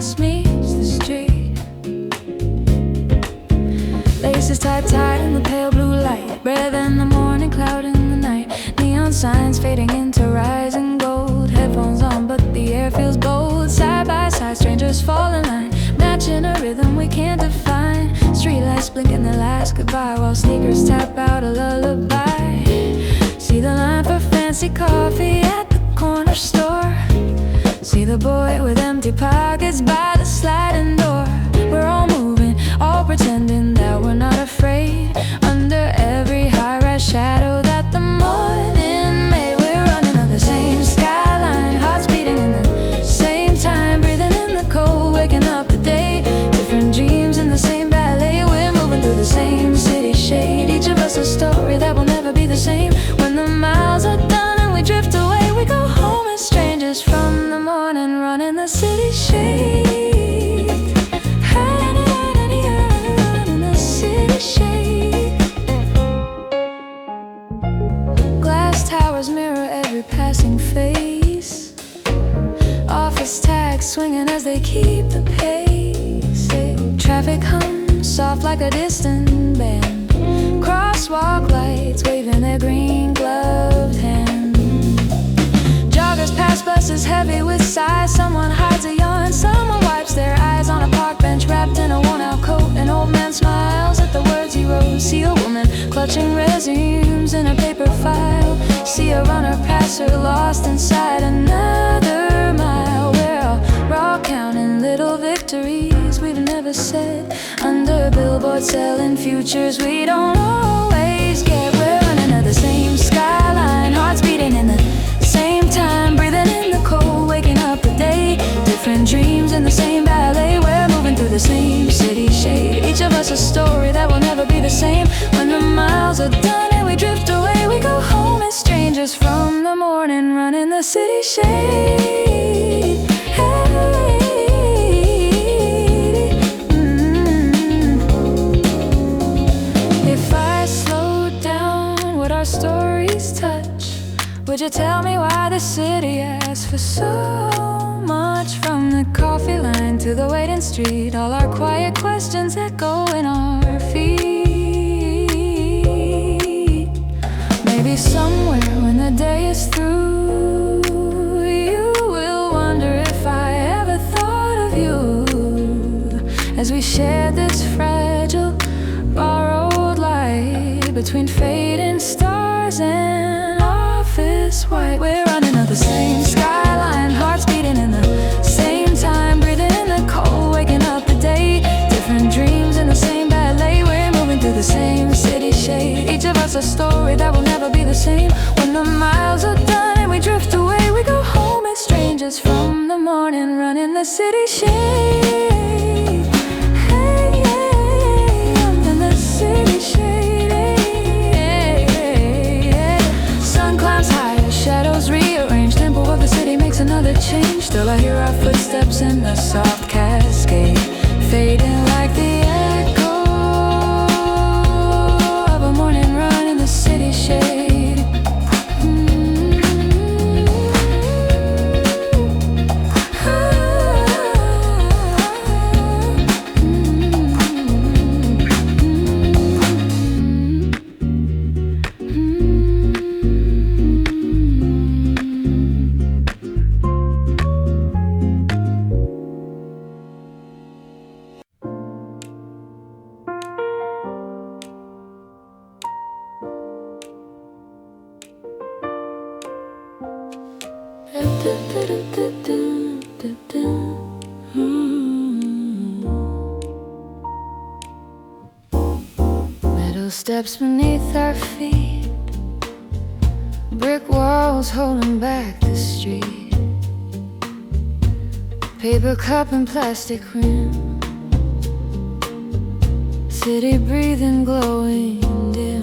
in the pale blue light, breath in the morning, cloud in the night. Neon signs fading into rising gold. Headphones on, but the air feels bold. Side by side, strangers fall in line, matching a rhythm we can't define. Streetlights blinking their last goodbye, while sneakers tap out a lullaby. See the line for fancy coffee at the corner store. See the boy with empty pockets by the sliding door. We're all moving, all pretending that we're not afraid. Under every high-rise shadow that the morning made, we're running on the same skyline, hearts beating in the same time, breathing in the cold, waking up the day. Different dreams in the same ballet, we're moving through the same city shade. Each of us a story that will never be the same. When the miles are done and we drift away, we go home as strangers from the morning, running the city shade. Running the city shade. Glass towers mirror every passing face. Office tags swinging as they keep the pace. Traffic hums soft like a distant band. Crosswalk lights waving their green gloved hand. Joggers pass buses heavy with sighs. Someone hides a yawn, someone wipes their eyes on a park bench wrapped in a worn-out coat. An old man smiles at the words he wrote. See a woman clutching resumes in a paper file. See a runner pass her lost inside another mile. We're all counting little victories we've never said. Under billboards selling futures we don't always get. We're running to the same skyline, hearts beating in the same time, breathing in the cold, waking up the day. Different dreams in the same ballet, we're moving through the same city shade. Each of us a story that will never be the same. When the miles are done and we drift away, we go home as strangers from the morning, running the city shade. Hey. If I slowed down, would our stories touch? Would you tell me why the city asks for so much? From the coffee line to the waiting street, all our quiet questions echo in our feet. Maybe somewhere when the day is through, you will wonder if I ever thought of you. As we shared this fragile, borrowed light between fading stars and office white. We're running up the same skyline, hearts beating in the same time, breathing in the cold, waking up the day. Different dreams in the same ballet, we're moving through the same city shade. Each of us a story that will never be the same. When the miles are done and we drift away, we go home as strangers from the morning, running the city shade. Hey, yeah, running the city shade. Sun climbs higher, shadows rearrange. Tempo of the city makes another change. Still I hear our footsteps in the soft cascade, fading like the echo of a morning run in the city shade. Metal steps beneath our feet, brick walls holding back the street, paper cup and plastic rim, city breathing, glowing dim.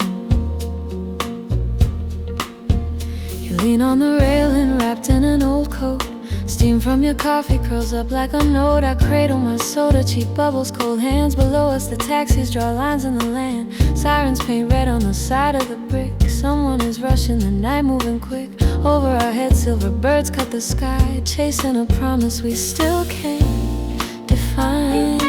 You lean on the railing wrapped in an old coat. Steam from your coffee curls up like a note. I cradle my soda, cheap bubbles, cold hands below us. The taxis draw lines in the land. Sirens paint red on the side of the brick. Someone is rushing the night, moving quick. Over our heads, silver birds cut the sky, chasing a promise we still can't define.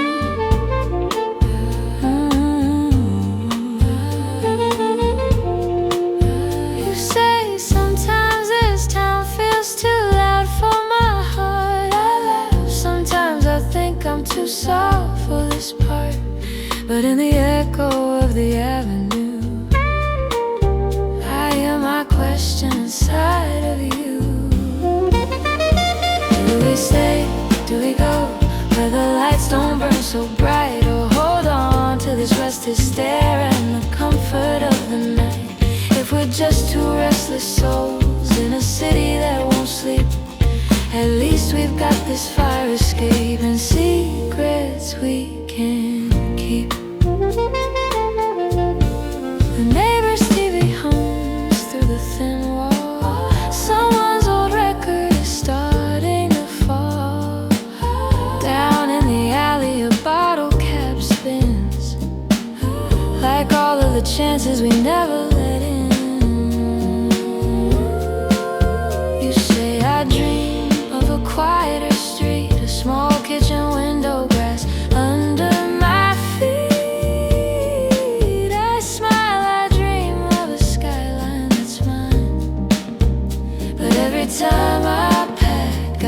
restless souls in a city that won't sleep. At least we've got this fire escape and secrets we can keep. The neighbor's TV hums through the thin wall. Someone's old record is starting to fall. Down in the alley a bottle cap spins, like all of the chances we never let in. You say I dream of a quieter street, a small kitchen window, grass under my feet. I smile, I dream of a skyline that's mine, but every time I pack I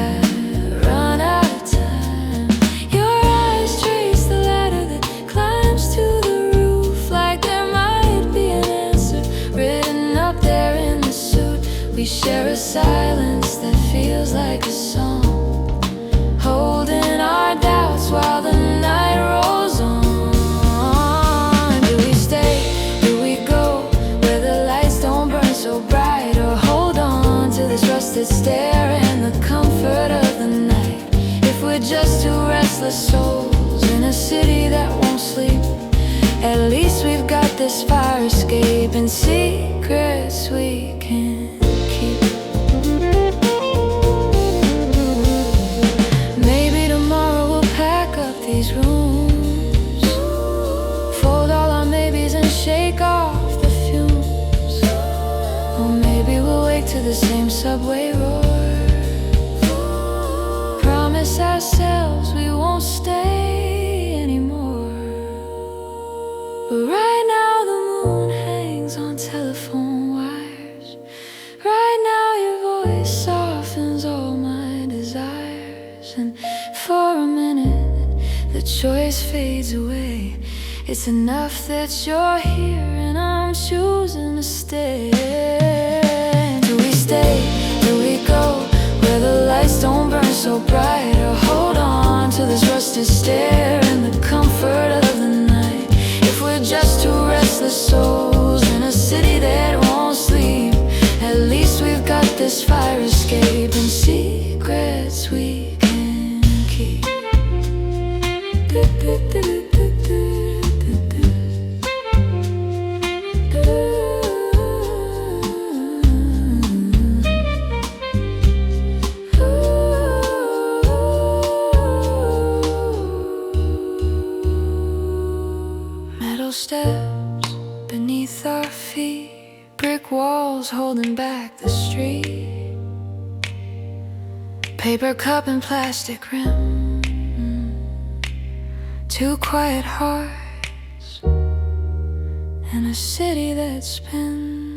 run out of time. Your eyes trace the ladder that climbs to the roof, like there might be an answer written up there in the suit. We share a silence that feels like a song, holding our doubts while the night rolls on. Do we stay? Do we go where the lights don't burn so bright, or hold on to this rusted stair and the comfort of the night? If we're just two restless souls in a city that won't sleep, at least we've got this fire escape and secrets we can keep. Maybe tomorrow we'll pack up these rooms, fold all our maybes and shake off the fumes. Or maybe we'll wake to the same subway roar, promise ourselves we won't stay anymore. But right now the moon hangs on telephone wires. Right now your voice softens all my desires, and for a minute the choice fades away. It's enough that you're here and I'm choosing to stay. Do we stay? Do we go where the lights don't burn so bright, or hold on to this rusted stair and the comfort of the night? If we're just two restless souls in a city that won't sleep, at least we've got this fire escape and secrets we can keep. Metal steps beneath our feet, brick walls holding back the street, paper cup and plastic rim, two quiet hearts in a city that spins.